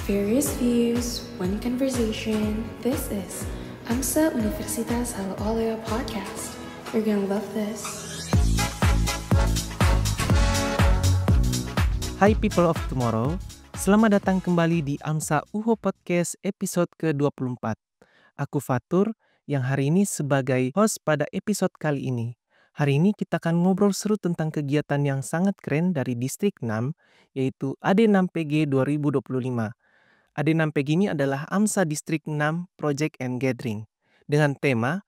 Various views, one conversation. This is AMSA Universitas Halo Oleo Podcast. You're gonna love this. Hai people of tomorrow, selamat datang kembali di AMSA UHO Podcast episode ke-24. Aku Fatur yang hari ini sebagai host pada episode kali ini. Hari ini kita akan ngobrol seru tentang kegiatan yang sangat keren dari Distrik 6, yaitu AD6PG 2025. AD6PG ini adalah AMSA Distrik 6 Project and Gathering dengan tema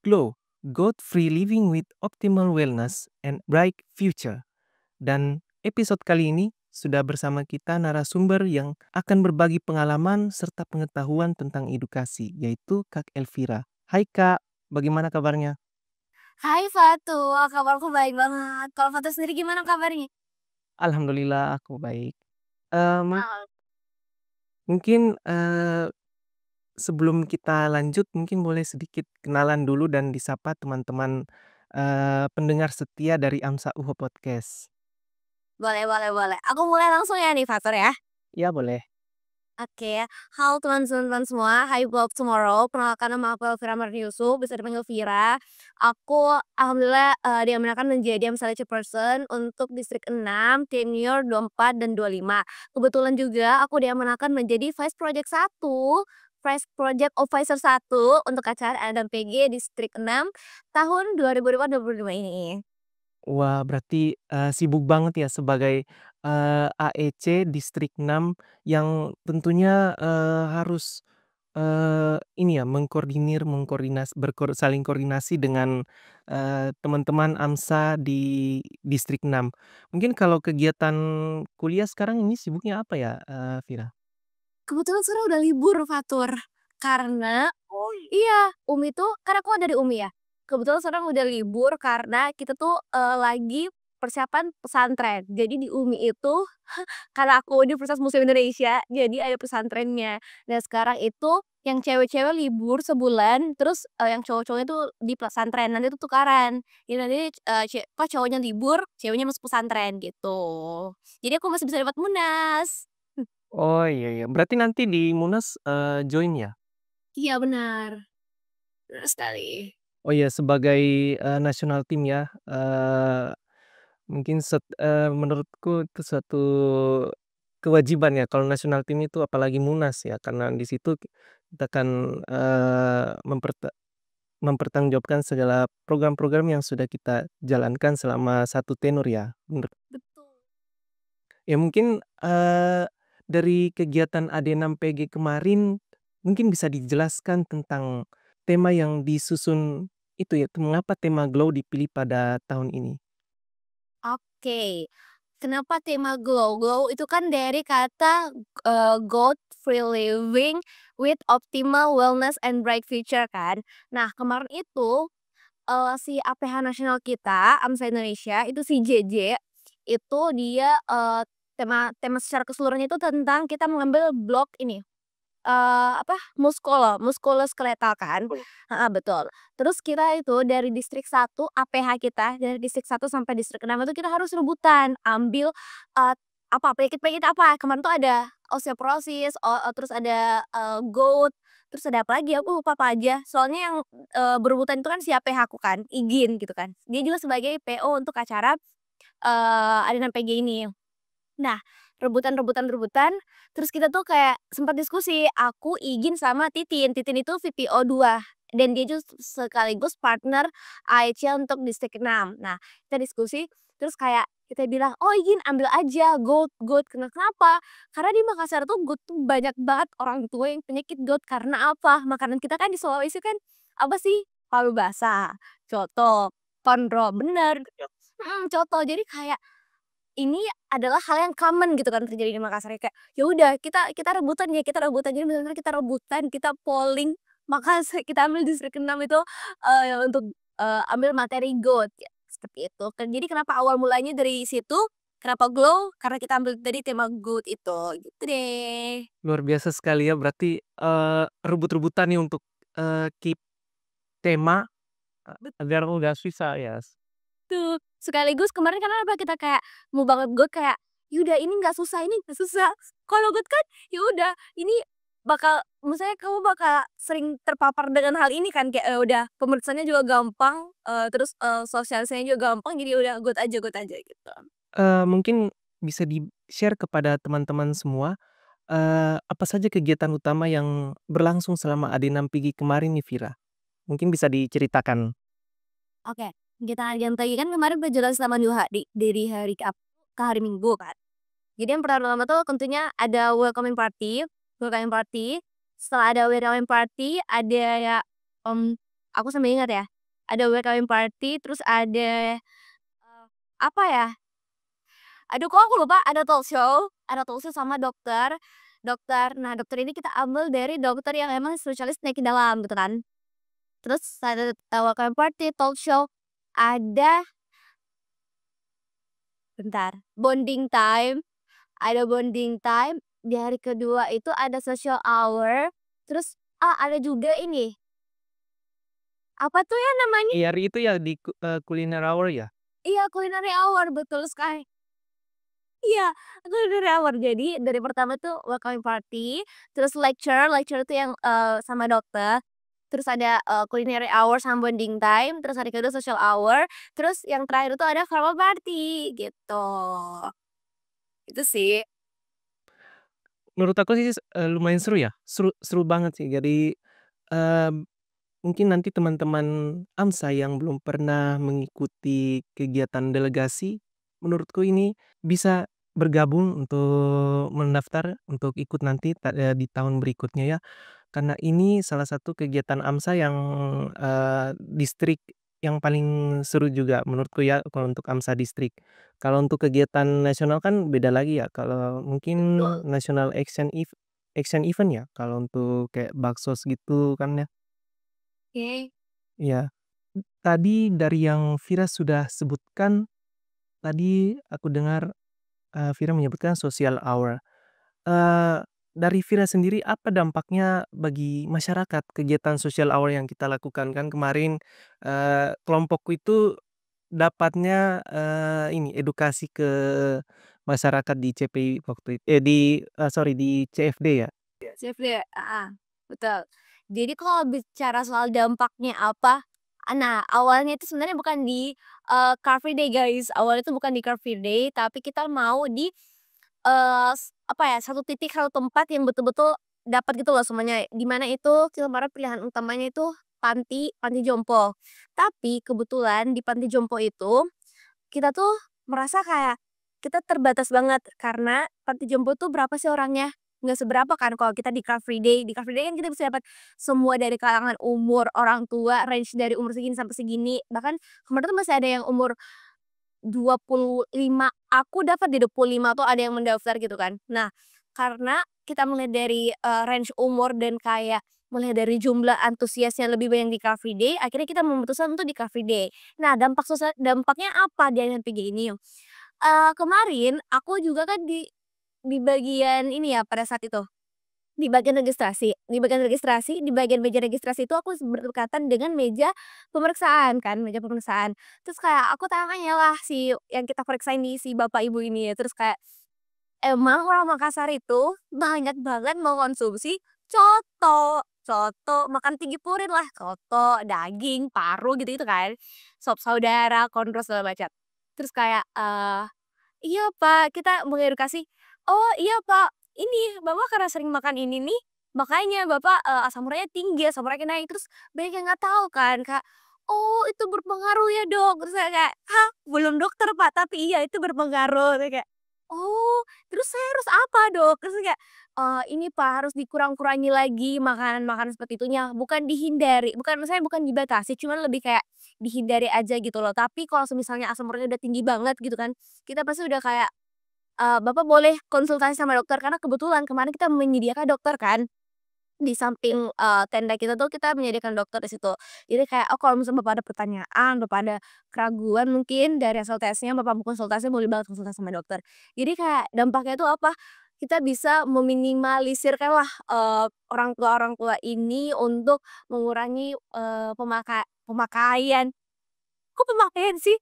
Glow, Goat-Free Living with Optimal Wellness and Bright Future. Dan episode kali ini sudah bersama kita narasumber yang akan berbagi pengalaman serta pengetahuan tentang edukasi, yaitu Kak Elvira. Hai Kak, bagaimana kabarnya? Hai Fatu, kabarku baik banget. Kalau Fatu sendiri gimana kabarnya? Alhamdulillah aku baik. Mungkin sebelum kita lanjut, mungkin boleh sedikit kenalan dulu dan disapa teman-teman pendengar setia dari AMSA UHO Podcast. Boleh. Aku mulai langsung ya nih Fatur ya. Ya boleh. Oke, halo teman-teman semua. Hai Blog Tomorrow. Perkenalkan nama aku Elvira Mardiusuf, bisa dipanggil Vira. Aku alhamdulillah diamanahkan menjadi AMSA Chairperson untuk Distrik 6, Senior 24 dan 25. Kebetulan juga aku diamanahkan menjadi Vice Project 1, Vice Project Officer 1 untuk acara AD6PG Distrik 6 tahun 2025 ini. Wah, berarti sibuk banget ya sebagai AEC Distrik 6 yang tentunya harus ini ya saling koordinasi dengan teman-teman AMSA di Distrik 6. Mungkin kalau kegiatan kuliah sekarang ini sibuknya apa ya, Vira? Kebetulan sekarang udah libur Fatur. Karena iya, UMI tuh kan aku dari UMI ya. Kebetulan sekarang udah libur karena kita tuh lagi persiapan pesantren. Jadi di UMI itu karena aku Universitas Muslim Indonesia, jadi ada pesantrennya. Dan sekarang itu yang cewek-cewek libur sebulan, terus yang cowok-cowoknya tuh di pesantren. Nanti tuh tukaran. Jadi nanti pas cowoknya libur, ceweknya masuk pesantren gitu. Jadi aku masih bisa dapat munas. Oh iya. Berarti nanti di Munas join ya? Iya benar. Benar sekali. Oh iya, sebagai national team ya, mungkin menurutku itu suatu kewajiban ya kalau national team itu, apalagi Munas ya, karena di situ kita akan mempertanggungjawabkan segala program-program yang sudah kita jalankan selama satu tenur ya, bener. Betul. Ya mungkin dari kegiatan AD6PG kemarin, mungkin bisa dijelaskan tentang tema yang disusun itu ya, mengapa tema Glow dipilih pada tahun ini? Oke. Kenapa tema glow? Glow itu kan dari kata goal free living with optimal wellness and bright future kan. Nah, kemarin itu si APH nasional kita, AMSA Indonesia, itu si JJ, itu dia tema tema secara keseluruhannya itu tentang kita mengambil blok ini muskuloskeletal kan. Heeh, betul. Terus kita itu dari distrik 1 APH kita, dari distrik 1 sampai distrik 6 itu kita harus rebutan ambil, penyakit-penyakit apa, kemarin tuh ada osteoporosis, terus ada, gout, terus ada apa lagi aku lupa apa aja. Soalnya yang, berebutan itu kan si APH aku kan, Igin gitu kan. Dia juga sebagai PO untuk acara, AD6PG ini. Nah, rebutan, terus kita tuh kayak sempat diskusi, aku, Igin, sama Titin. Titin itu VPO 2 dan dia sekaligus partner AEC untuk distrik 6. Nah, kita diskusi terus kayak kita bilang, "Oh, Igin ambil aja gout." Kenapa? Karena di Makassar tuh gout tuh banyak banget orang tua yang penyakit gout karena apa? Makanan kita kan di Sulawesi kan apa sih? Palu basah, coto, konro, bener. Coto. Jadi kayak ini adalah hal yang common gitu kan terjadi di Makassar, kayak ya udah kita rebutan jadi benar-benar kita rebutan, kita polling Makassar, kita ambil distrik 6 itu untuk ambil materi GOAT ya, seperti itu kan. Jadi kenapa awal mulanya dari situ, kenapa Glow, karena kita ambil dari tema GOAT itu gitu deh. Luar biasa sekali ya, berarti rebut-rebutan nih untuk keep tema agar udah susah ya. Tuh, sekaligus kemarin kan apa kita kayak mau banget GOAT, kayak ya udah ini nggak susah, ini nggak susah. Kalau GOAT kan ya udah ini maksudnya kamu bakal sering terpapar dengan hal ini kan, kayak, udah pemeriksaannya juga gampang, terus, sosialisasinya juga gampang, jadi udah GOAT aja gitu. Mungkin bisa di-share kepada teman-teman semua, apa saja kegiatan utama yang berlangsung selama Adinam Pigi kemarin nih, Vira? Mungkin bisa diceritakan. Oke, kegiatan yang tadi kan kemarin berjalan selama 2 hari, dari hari ke hari Minggu kan. Jadi yang pertama tuh tentunya ada welcoming party, setelah ada welcoming party ada ya, aku sambil ingat ya, ada welcoming party terus ada, apa ya, aduh kok aku lupa, ada talk show sama dokter dokter. Nah dokter ini kita ambil dari dokter yang emang spesialis penyakit dalam gitu kan. Terus ada, welcoming party, talk show, ada bentar, bonding time, di hari kedua itu ada social hour, terus, ada juga ini, apa tuh ya namanya? IR itu ya di Kuliner Hour ya? Iya, culinary hour, betul sekali. Iya, culinary hour. Jadi dari pertama tuh welcoming party, terus lecture itu yang, sama dokter, terus ada, culinary hour sama bonding time, terus hari kedua social hour, terus yang terakhir itu ada farewell party, gitu. Itu sih. Menurut aku sih lumayan seru ya, seru seru banget sih. Jadi, mmm, mungkin nanti teman-teman AMSA yang belum pernah mengikuti kegiatan delegasi, menurutku ini bisa bergabung untuk mendaftar untuk ikut nanti di tahun berikutnya ya. Karena ini salah satu kegiatan AMSA yang, distrik yang paling seru juga menurutku ya kalau untuk AMSA distrik. Kalau untuk kegiatan nasional kan beda lagi ya, kalau mungkin Betul. national action event ya, kalau untuk kayak baksos gitu kan ya. Oke. Iya. Tadi dari yang Vira sudah sebutkan, tadi aku dengar, Vira menyebutkan social hour. Eee, dari Vira sendiri apa dampaknya bagi masyarakat kegiatan social hour yang kita lakukan? Kan kemarin, kelompokku itu dapatnya, ini edukasi ke masyarakat di CPI waktu sorry di CFD ya? Save deh, heeh, betul. Jadi kalau bicara soal dampaknya apa, nah awalnya itu sebenarnya bukan di, Car Free Day guys, awalnya itu bukan di Car Free Day, tapi kita mau di, apa ya, satu titik, satu tempat yang betul-betul dapat gitu loh semuanya, di mana itu kemarin pilihan utamanya itu panti panti jompo. Tapi kebetulan di panti jompo itu, kita tuh merasa kayak kita terbatas banget karena panti jompo tuh berapa sih orangnya? Nggak seberapa kan kalau kita di Car Free Day. Di Car Free Day kan kita bisa dapat semua dari kalangan umur, orang tua, range dari umur segini sampai segini. Bahkan kemarin tuh masih ada yang umur 25, aku dapat di 25 tuh ada yang mendaftar gitu kan. Nah, karena kita melihat dari, range umur dan kayak melihat dari jumlah antusias yang lebih banyak di Car Free Day, akhirnya kita memutuskan untuk di Car Free Day. Nah, dampaknya apa di NNPG ini? Kemarin aku juga kan di bagian ini ya pada saat itu, di bagian meja registrasi itu aku berdekatan dengan meja pemeriksaan kan, meja pemeriksaan. Terus kayak aku tanya lah si yang kita periksa ini, si bapak ibu ini ya, terus kayak, "Emang orang Makassar itu banyak banget mengkonsumsi coto, makan tinggi purin lah, coto, daging, paru gitu-gitu kan, sop saudara, konro segala macam." Terus kayak, "Iya Pak, kita mengedukasi." "Oh iya Pak, ini Bapak karena sering makan ini nih, makanya Bapak, asam uratnya tinggi, asam uratnya naik." Terus banyak yang nggak tahu kan, Kak, "Oh itu berpengaruh ya Dok?" Terus saya kayak, "Hah? Belum dokter Pak, tapi iya itu berpengaruh." Saya kayak, "Oh, terus saya harus apa Dok?" Terus saya kayak, "Ini Pak harus dikurang-kurangi lagi makanan-makanan seperti itunya, bukan dihindari, bukan maksudnya bukan dibatasi, cuman lebih kayak dihindari aja gitu loh. Tapi kalau semisalnya asam uratnya udah tinggi banget gitu kan, kita pasti udah kayak, 'Bapak boleh konsultasi sama dokter,' karena kebetulan kemarin kita menyediakan dokter kan, di samping, tenda kita tuh kita menyediakan dokter di situ. Jadi kayak, oh kalau misalnya Bapak ada pertanyaan, Bapak ada keraguan mungkin dari hasil tesnya, Bapak mau konsultasi boleh banget konsultasi sama dokter. Jadi kayak dampaknya itu apa, kita bisa meminimalisirkanlah, orang tua ini untuk mengurangi, pemakaian kok pemakaian sih?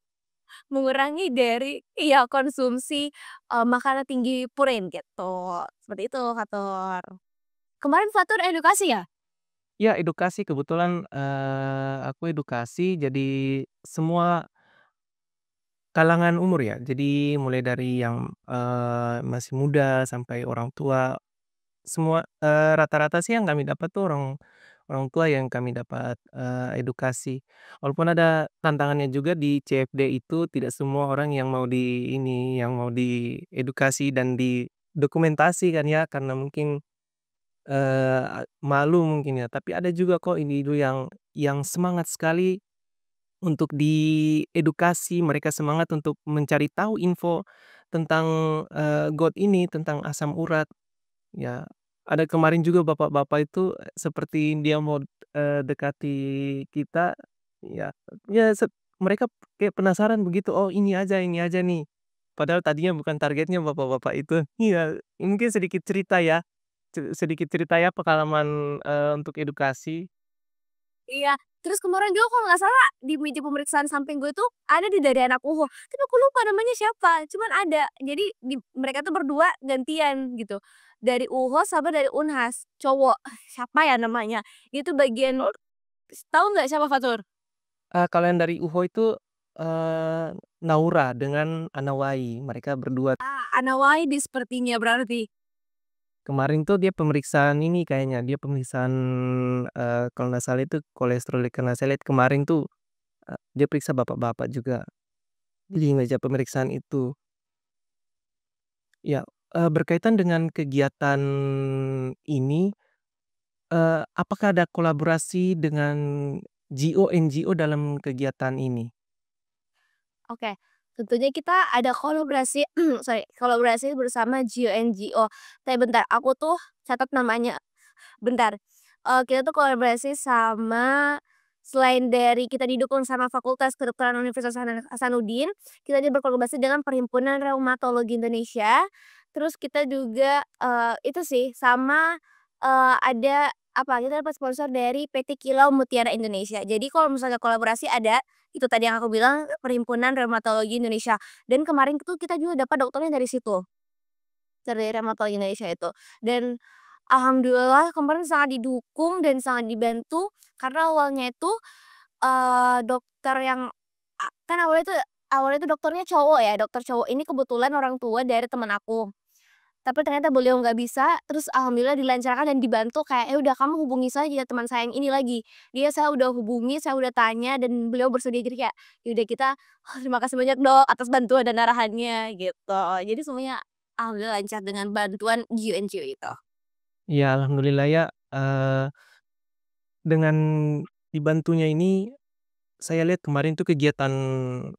mengurangi dari konsumsi makanan tinggi purin gitu. Seperti itu, Fatur. Kemarin Fatur edukasi ya? Ya edukasi kebetulan, aku edukasi jadi semua kalangan umur ya. Jadi mulai dari yang, masih muda sampai orang tua, semua, rata-rata sih yang kami dapat tuh orang orang tua yang kami dapat, edukasi. Walaupun ada tantangannya juga di CFD itu tidak semua orang yang mau di ini, yang mau diedukasi dan didokumentasi kan ya, karena mungkin, malu mungkin ya. Tapi ada juga kok individu yang semangat sekali untuk diedukasi, mereka semangat untuk mencari tahu info tentang, GOT ini, tentang asam urat. Ya, ada kemarin juga bapak-bapak itu, seperti dia mau, dekati kita, ya ya mereka kayak penasaran begitu, "Oh ini aja nih." Padahal tadinya bukan targetnya bapak-bapak itu. Iya, mungkin sedikit cerita ya, sedikit cerita ya pengalaman, untuk edukasi. Iya, terus kemarin juga kalau nggak salah di meja pemeriksaan samping gue tuh ada dari anak UHO, tapi aku lupa namanya siapa, cuman ada. Jadi mereka tuh berdua gantian gitu. Dari UHO sama dari Unhas, cowok. Siapa ya namanya? Itu bagian tahu nggak siapa Fatur? Kalau yang dari UHO itu, Naura dengan Anawai, mereka berdua. Ana Waidi sepertinya berarti. Kemarin tuh dia pemeriksaan ini kayaknya, dia pemeriksaan, kalau nggak salah itu kolesterol karena saya lihat kemarin tuh, dia periksa bapak-bapak juga di meja pemeriksaan itu. Ya, berkaitan dengan kegiatan ini, apakah ada kolaborasi dengan NGO dalam kegiatan ini? Oke, tentunya kita ada kolaborasi kolaborasi bersama GIO-NGO. Tapi bentar, aku tuh catat namanya. Bentar, kita tuh kolaborasi sama selain dari kita didukung sama Fakultas Kedokteran Universitas Hasanuddin, kita juga berkolaborasi dengan Perhimpunan Reumatologi Indonesia. Terus kita juga, itu sih sama, ada apa, kita dapat sponsor dari PT Kilau Mutiara Indonesia. Jadi kalau misalnya kolaborasi ada, itu tadi yang aku bilang Perhimpunan Reumatologi Indonesia. Dan kemarin tuh kita juga dapat dokternya dari situ, dari Reumatologi Indonesia itu. Dan alhamdulillah kemarin sangat didukung dan sangat dibantu karena awalnya itu, dokter yang kan awalnya itu dokternya cowok ya, dokter cowok ini kebetulan orang tua dari temen aku. Tapi ternyata beliau nggak bisa, terus alhamdulillah dilancarkan dan dibantu kayak, "Ya udah kamu hubungi saja teman saya yang ini lagi." Saya udah hubungi, saya udah tanya dan beliau bersedia jadi kayak, "Ya udah kita terima kasih banyak Dok atas bantuan dan arahannya." Gitu. Jadi semuanya alhamdulillah lancar dengan bantuan GU/NGO itu. Ya alhamdulillah ya, dengan dibantunya ini saya lihat kemarin tuh kegiatan,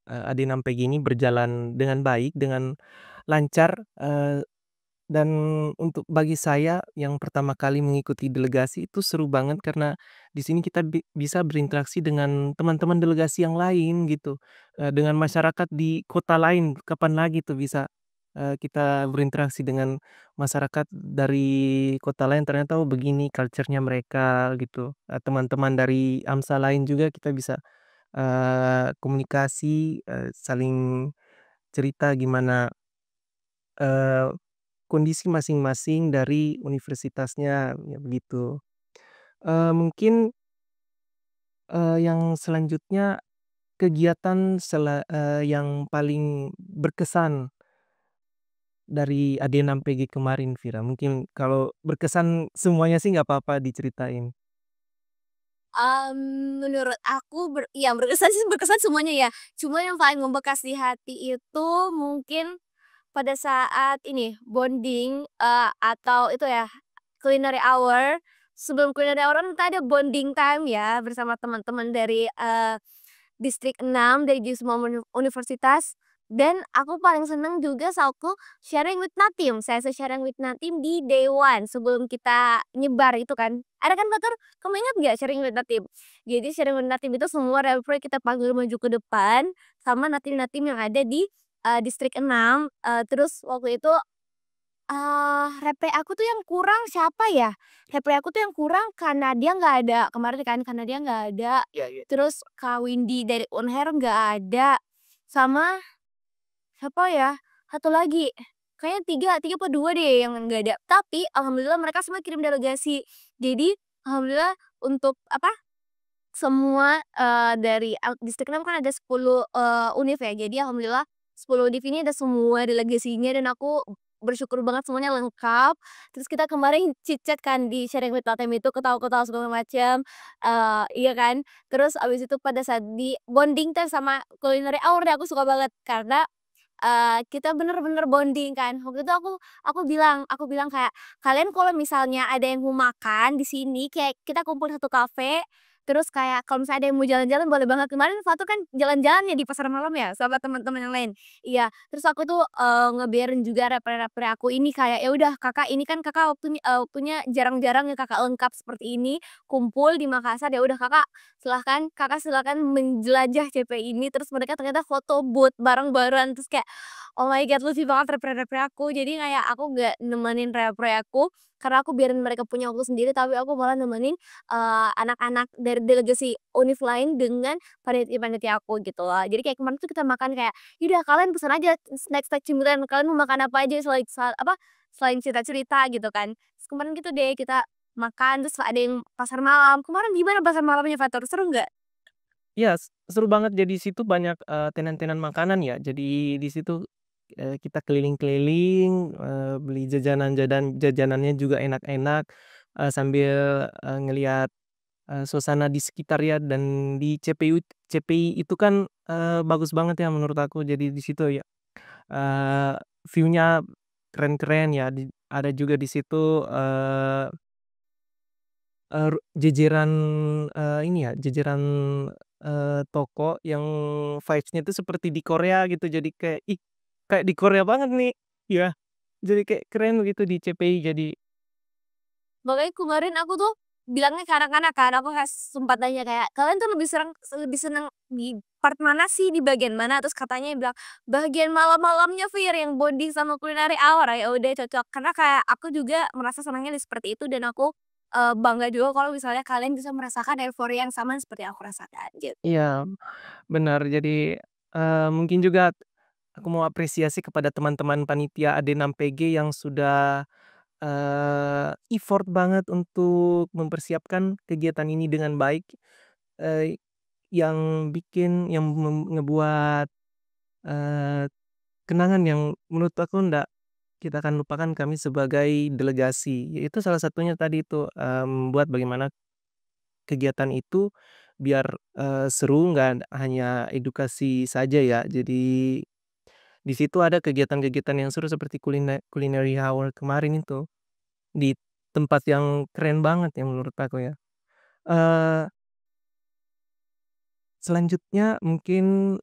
Adinam PG ini berjalan dengan baik, dengan lancar, dan untuk bagi saya yang pertama kali mengikuti delegasi itu seru banget karena di sini kita bisa berinteraksi dengan teman-teman delegasi yang lain gitu, dengan masyarakat di kota lain, kapan lagi tuh bisa, kita berinteraksi dengan masyarakat dari kota lain ternyata, oh begini culture-nya mereka gitu, teman-teman dari AMSA lain juga kita bisa, komunikasi, saling cerita gimana, eee kondisi masing-masing dari universitasnya, ya begitu. Mungkin, yang selanjutnya kegiatan yang paling berkesan dari Adenam PG kemarin, Vira. Mungkin kalau berkesan semuanya sih nggak apa-apa diceritain. Menurut aku iya berkesan sih berkesan semuanya ya. Cuma yang paling membekas di hati itu mungkin pada saat ini bonding, atau itu ya culinary hour. Sebelum culinary hour kan kita ada bonding time ya bersama teman-teman dari, distrik 6 dari di semua universitas. Dan aku paling seneng juga saat aku sharing with Natim, sesi sharing with Natim di day one sebelum kita nyebar itu kan. Ada kan Fatur, kamu ingat nggak sharing with Natim? Jadi sharing with Natim itu semua repre kita panggil maju ke depan sama Natim-Natim yang ada di, distrik 6. Terus waktu itu repre aku tuh yang kurang siapa ya? Repre aku tuh yang kurang karena dia nggak ada, kemarin kan karena dia nggak ada. Terus Kak Windy dari Unher nggak ada, sama siapa ya, satu lagi, kayaknya tiga tiga apa 2 deh yang enggak ada. Tapi alhamdulillah mereka semua kirim delegasi. Jadi alhamdulillah untuk apa, semua, dari distrik 6 kan ada 10 univ ya. Jadi alhamdulillah 10 univ ini ada semua delegasinya dan aku bersyukur banget semuanya lengkap. Terus kita kemarin chit-chat kan di sharing with Latem itu, ketawa-ketawa segala macam, iya kan. Terus abis itu pada saat di bonding time sama Culinary Hour deh aku suka banget karena kita bener-bener bonding kan. Waktu itu aku bilang kayak, "Kalian kalau misalnya ada yang mau makan di sini, kayak kita kumpul satu kafe, terus kayak kalau misalnya ada yang mau jalan-jalan boleh banget." Kemarin Fatur kan jalan-jalan ya di pasar malam ya sama teman-teman yang lain. Iya, terus aku tuh, ngebiarin juga rapper-rapper aku ini kayak, "Ya udah Kakak ini kan Kakak waktunya jarang-jarang ya Kakak lengkap seperti ini, kumpul di Makassar, ya udah Kakak silahkan menjelajah CPI ini." Terus mereka ternyata foto booth bareng-bareng, terus kayak, oh my god lucu banget rapper-rapper aku. Jadi kayak aku nggak nemenin rapper aku, karena aku biarin mereka punya waktu sendiri, tapi aku malah nemenin, anak-anak dari delegasi univ lain dengan panitia-panitia aku gitu loh. Jadi kayak kemarin tuh kita makan kayak, "Yaudah kalian pesan aja snack-snack cemilan, kalian mau makan apa aja selain cerita-cerita," gitu kan. Terus kemarin gitu deh kita makan, terus ada yang pasar malam. Kemarin gimana pasar malamnya Fatur, seru nggak? Iya, seru banget. Jadi situ banyak, tenan-tenan makanan ya. Jadi di situ, kita keliling-keliling, beli jajanannya juga enak-enak, sambil, ngelihat, suasana di sekitar ya dan di CPI itu kan, bagus banget ya menurut aku. Jadi di situ ya, eee, view-nya keren-keren ya, ada juga di situ, jejeran, ini ya, jejeran, toko yang vibes-nya itu seperti di Korea gitu. Jadi kayak, ih, kayak di Korea banget nih. Iya, jadi kayak keren gitu di CPI jadi. Makanya kemarin aku tuh bilangnya ke anak-anak kan, aku sempat tanya kayak, "Kalian tuh lebih seneng di part mana sih, di bagian mana?" Terus katanya bilang, "Bagian malam-malamnya Fir, yang bonding sama Culinary Hour." Ya udah cocok, karena kayak aku juga merasa senangnya di seperti itu dan aku, bangga juga kalau misalnya kalian bisa merasakan euforia yang sama seperti aku rasakan, gitu. Iya, benar. Jadi, mungkin juga aku mau apresiasi kepada teman-teman panitia AD6PG yang sudah, effort banget untuk mempersiapkan kegiatan ini dengan baik, eee, yang ngebuat, eee, kenangan yang menurut aku ndak kita akan lupakan kami sebagai delegasi. Itu salah satunya tadi itu, membuat bagaimana kegiatan itu biar, seru, nggak hanya edukasi saja ya. Jadi di situ ada kegiatan-kegiatan yang seru seperti culinary hour kemarin itu, di tempat yang keren banget ya menurut aku ya. Eee, Selanjutnya mungkin,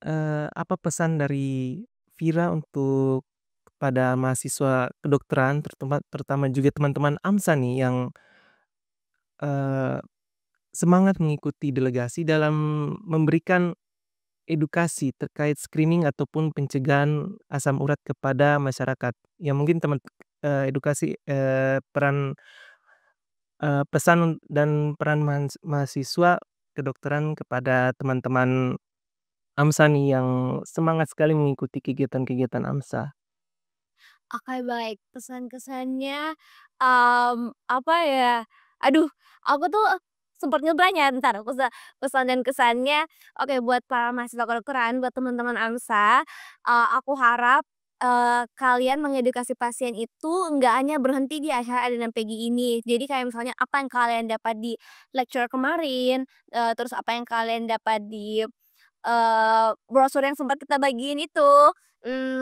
apa pesan dari Vira untuk kepada mahasiswa kedokteran terutama juga teman-teman AMSA nih yang, eee, semangat mengikuti delegasi dalam memberikan edukasi terkait screening ataupun pencegahan asam urat kepada masyarakat. Ya mungkin edukasi, pesan dan peran mahasiswa kedokteran kepada teman-teman AMSA nih yang semangat sekali mengikuti kegiatan-kegiatan AMSA. Oke baik, pesan-kesannya, apa ya, aduh aku tuh sempet nyobain entar pesan dan kesannya, oke buat para mahasiswa kedokteran, buat teman-teman AMSA, aku harap, kalian mengedukasi pasien itu nggak hanya berhenti di acara AD6PG ini. Jadi kayak misalnya apa yang kalian dapat di lecture kemarin, terus apa yang kalian dapat di brosur yang sempat kita bagiin itu,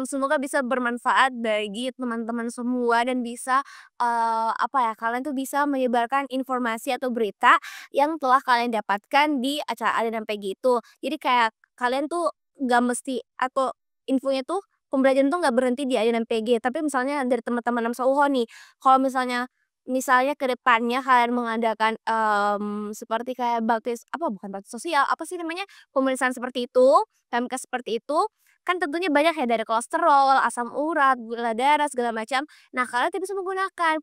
semoga bisa bermanfaat bagi teman-teman semua dan bisa, apa ya, kalian tuh bisa menyebarkan informasi atau berita yang telah kalian dapatkan di acara Ada dan Peggy itu. Jadi kayak kalian tuh nggak mesti atau infonya tuh pembelajaran tuh nggak berhenti di Ada dan Peggy, tapi misalnya dari teman-teman Namsa UHO nih, kalau misalnya ke depannya kalian mengadakan, seperti kayak bukan bakti sosial, apa sih namanya, pemeriksaan seperti itu, Pemkes seperti itu, kan tentunya banyak ya dari kolesterol, asam urat, gula darah, segala macam. Nah, kalian tuh bisa menggunakan,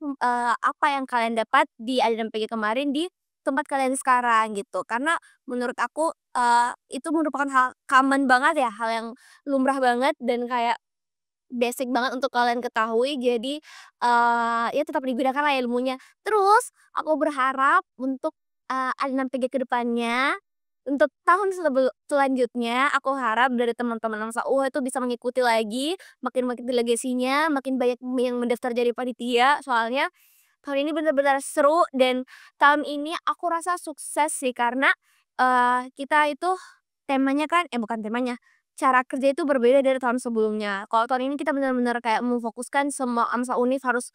apa yang kalian dapat di AD dan PG kemarin di tempat kalian sekarang gitu. Karena menurut aku, itu merupakan hal common banget ya, hal yang lumrah banget dan kayak basic banget untuk kalian ketahui. Jadi, ya tetap digunakanlah ilmunya. Terus aku berharap untuk, aliran PG ke depannya, untuk tahun selanjutnya aku harap dari teman-teman Angsa itu bisa mengikuti lagi, makin makin delegasinya, makin banyak yang mendaftar jadi panitia. Soalnya tahun ini benar-benar seru dan tahun ini aku rasa sukses sih karena, kita itu temanya kan bukan temanya, cara kerja itu berbeda dari tahun sebelumnya. Kalau tahun ini kita benar-benar kayak memfokuskan semua AMSA Univ harus,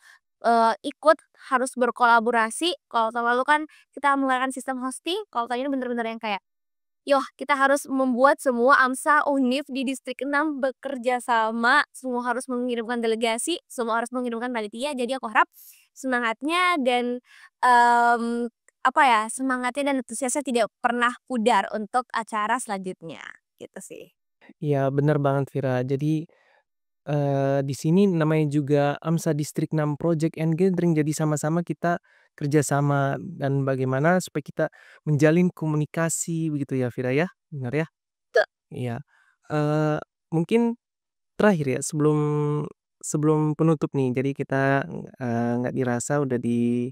ikut, harus berkolaborasi. Kalau tahun lalu kan kita menggunakan sistem hosting, kalau tahun ini benar-benar yang kayak, yoh kita harus membuat semua AMSA Univ di Distrik 6 bekerja sama, semua harus mengirimkan delegasi, semua harus mengirimkan panitia. Jadi aku harap semangatnya dan, apa ya, semangatnya dan antusiasnya tidak pernah pudar untuk acara selanjutnya, gitu sih. Iya, bener banget Vira. Jadi, di sini namanya juga AMSA Distrik 6 Project and Gathering, jadi sama-sama kita kerjasama dan bagaimana supaya kita menjalin komunikasi begitu ya Vira ya, benar ya? Iya, eee, mungkin terakhir ya sebelum sebelum penutup nih, jadi kita, nggak dirasa udah di,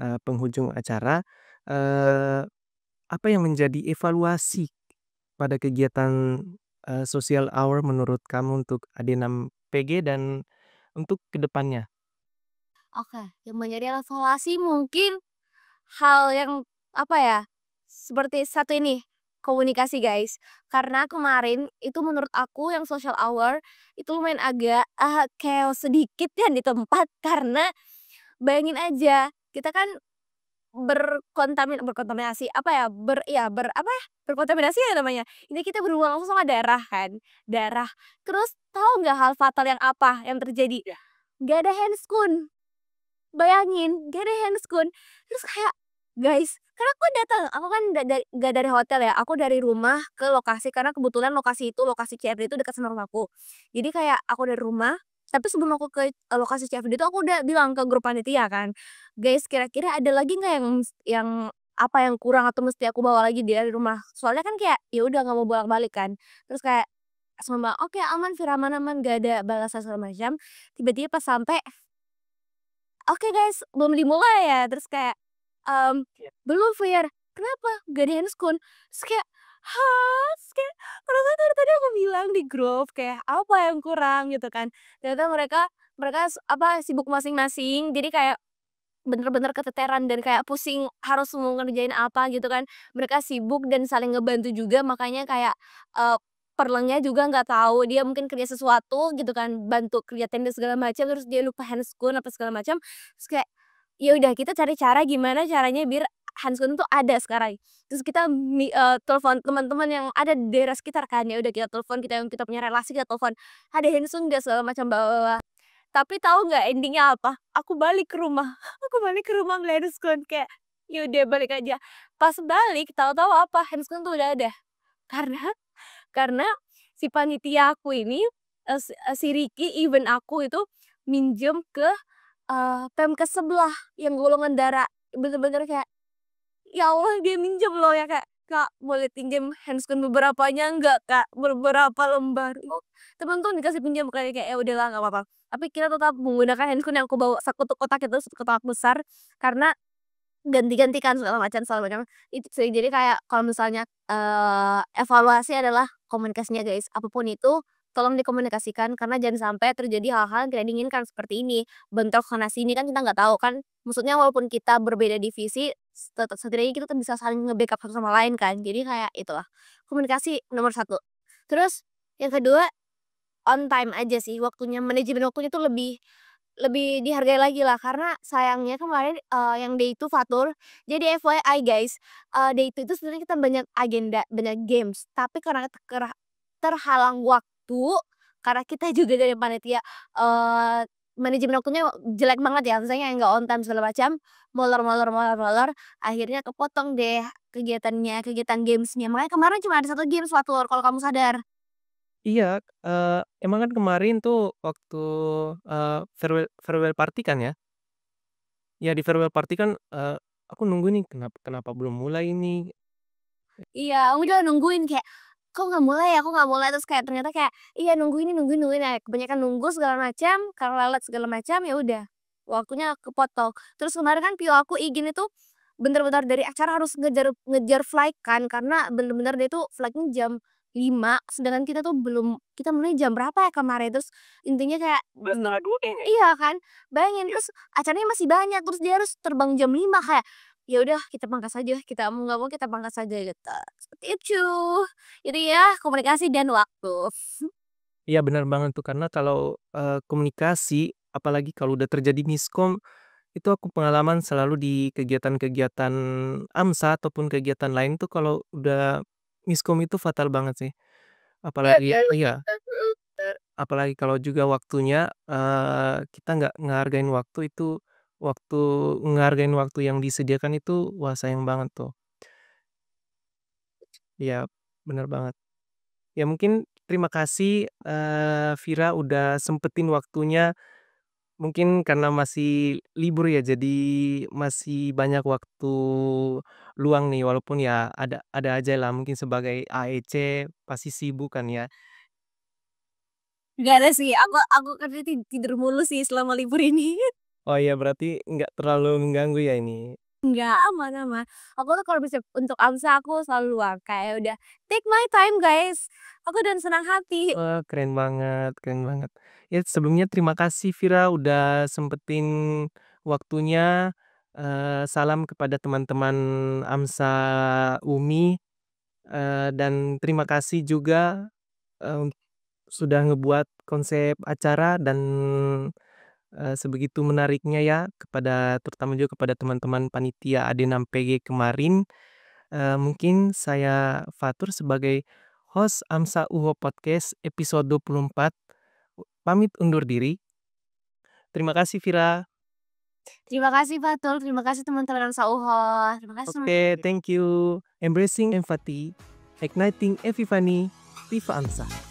penghujung acara, eee, apa yang menjadi evaluasi pada kegiatan, social hour menurut kamu untuk AD6PG dan untuk kedepannya? Oke, yang menjadi evaluasi mungkin hal yang, apa ya, seperti satu ini, komunikasi guys. Karena kemarin itu menurut aku yang social hour, itu lumayan agak, chaos sedikit ya di tempat karena bayangin aja, kita kan berkontaminasi, apa ya, apa ya, berkontaminasi ya namanya. Ini kita berhubungan langsung sama darah kan, darah. Terus tahu nggak hal fatal yang apa yang terjadi? Nggak ada handscoon. Bayangin, gak ada handscoon. Terus kayak, guys, karena aku datang, aku kan gak dari hotel ya, aku dari rumah ke lokasi karena kebetulan lokasi itu, lokasi CFD itu dekat sama rumahku. Jadi kayak aku dari rumah, tapi sebelum aku ke lokasi CFD itu aku udah bilang ke grup panitia kan, "Guys, kira-kira ada lagi nggak yang apa yang kurang atau mesti aku bawa lagi dari rumah?" Soalnya kan kayak ya udah nggak mau bolak-balik kan. Terus kayak semua, "Oke, aman Vira, aman aman, gak ada balasan segala macam." Tiba-tiba pas sampai, "Oke guys, belum dimulai ya?" Terus kayak, Iya. "Belum Fir, kenapa? Gak ada handskun." Terus kayak, "Hah?" Terus kayak, "Perasaan dari tadi aku bilang di grup kayak apa yang kurang?" Gitu kan. Ternyata mereka mereka sibuk masing-masing, jadi kayak bener-bener keteteran dan kayak pusing harus mau ngerjain apa gitu kan. Mereka sibuk dan saling ngebantu juga makanya kayak, eee, perlengnya juga nggak tahu dia mungkin kerja sesuatu gitu kan, bantu kerja tenda segala macam terus dia lupa handskun apa segala macam, terus kayak, ya udah kita cari cara gimana caranya biar handskun tuh ada sekarang. Terus kita telepon teman-teman yang ada di daerah sekitar kan, ya udah kita telepon, kita yang kita punya relasi kita telepon, "Ada handskun nggak?" Segala macam bla bla bla. Tapi tahu nggak ending-nya apa? Aku balik ke rumah. Aku balik ke rumah ambil handskun kayak, ya udah balik aja. Pas balik tahu-tahu apa, handskun tuh udah ada. Karena karena si panitia aku ini, si Ricky even aku itu minjem ke, Pemkes sebelah yang golongan darah. Bener-bener kayak, ya Allah dia minjem loh ya Kak, "Kak boleh pinjam handskun beberapanya nggak Kak? Beberapa lembar." Oh, temen tuh dikasih pinjam kayak kayak, "Ya udahlah nggak apa-apa." Tapi kita tetap menggunakan handskun yang aku bawa satu kotak itu, satu kotak besar karena ganti-ganti kan segala macam. Itu sih jadi kayak kalau misalnya, evaluasi adalah komunikasinya guys, apapun itu tolong dikomunikasikan karena jangan sampai terjadi hal-hal yang tidak diinginkan seperti ini. Bentrok sana sini kan kita nggak tahu kan, maksudnya walaupun kita berbeda divisi, tetap setidaknya kita tuh bisa saling nge-backup satu sama lain kan. Jadi kayak itulah, komunikasi nomor satu. Terus yang kedua, on time aja sih waktunya, manajemen waktunya tuh lebih lebih dihargai lagi lah karena sayangnya kemarin, yang day itu Fatur, jadi FYI guys, day itu sebenarnya kita banyak agenda, banyak games, tapi karena terhalang waktu, karena kita juga dari panitia, manajemen waktunya jelek banget ya, misalnya nggak on time segala macam, molor molor molor molor, akhirnya kepotong deh kegiatannya, kegiatan games-nya. Makanya kemarin cuma ada satu games Fatur, kalau kamu sadar. Iya, emang kan kemarin tuh waktu, farewell farewell party kan ya? Ya di farewell party kan, aku nunggu nih kenapa kenapa belum mulai ini. Iya, aku juga nungguin kayak, "Kok nggak mulai ya kok nggak mulai?" Terus kayak ternyata kayak, iya nungguin ini, nungguin, nah kebanyakan nunggu segala macam, karena lelet segala macam, ya udah, waktunya kepotong. Terus kemarin kan PO aku izin itu bener-bener dari acara harus ngejar ngejar flight kan, karena bener-bener dia tuh flight-nya jam 5 sedangkan kita tuh belum kita mulai jam berapa ya kemarin, terus intinya kayak 11.30 kayaknya. iya kan, bayangin terus acaranya masih banyak, terus dia harus terbang jam 5 kayak, ya udah kita pangkas aja, kita mau nggak mau kita pangkas aja gitu, seperti itu. Jadi ya komunikasi dan waktu. Iya benar banget tuh karena kalau, komunikasi apalagi kalau udah terjadi miskom, itu aku pengalaman selalu di kegiatan-kegiatan AMSA ataupun kegiatan lain tuh kalau udah miskom itu fatal banget sih. Apalagi iya, apalagi kalau juga waktunya, kita nggak ngehargain waktu itu, waktu ngehargain waktu yang disediakan itu, wah sayang banget tuh. Iya, bener banget. Ya mungkin terima kasih, Vira udah sempetin waktunya, mungkin karena masih libur ya jadi masih banyak waktu luang nih walaupun ya ada aja lah mungkin sebagai AEC pasti sibuk kan ya. Nggak ada sih, aku kerja tidur mulu sih selama libur ini. Oh iya berarti nggak terlalu mengganggu ya ini? Enggak, aman aman. Aku tuh kalau bisa untuk AMSA aku selalu luang, kayak udah, "Take my time guys." Aku dan senang hati. Wah keren banget keren banget. Ya sebelumnya terima kasih Vira udah sempetin waktunya, salam kepada teman-teman AMSA UMI, dan terima kasih juga, eee, sudah ngebuat konsep acara dan, sebegitu menariknya ya kepada terutama juga kepada teman-teman panitia AD6PG kemarin. Mungkin saya Fatur sebagai host AMSA UHO Podcast episode 24, pamit undur diri. Terima kasih Vira. Terima kasih Fatul, terima kasih teman-teman AMSA UHO, terima kasih Oke, thank you. Embracing empathy, igniting epiphany, Viva AMSA.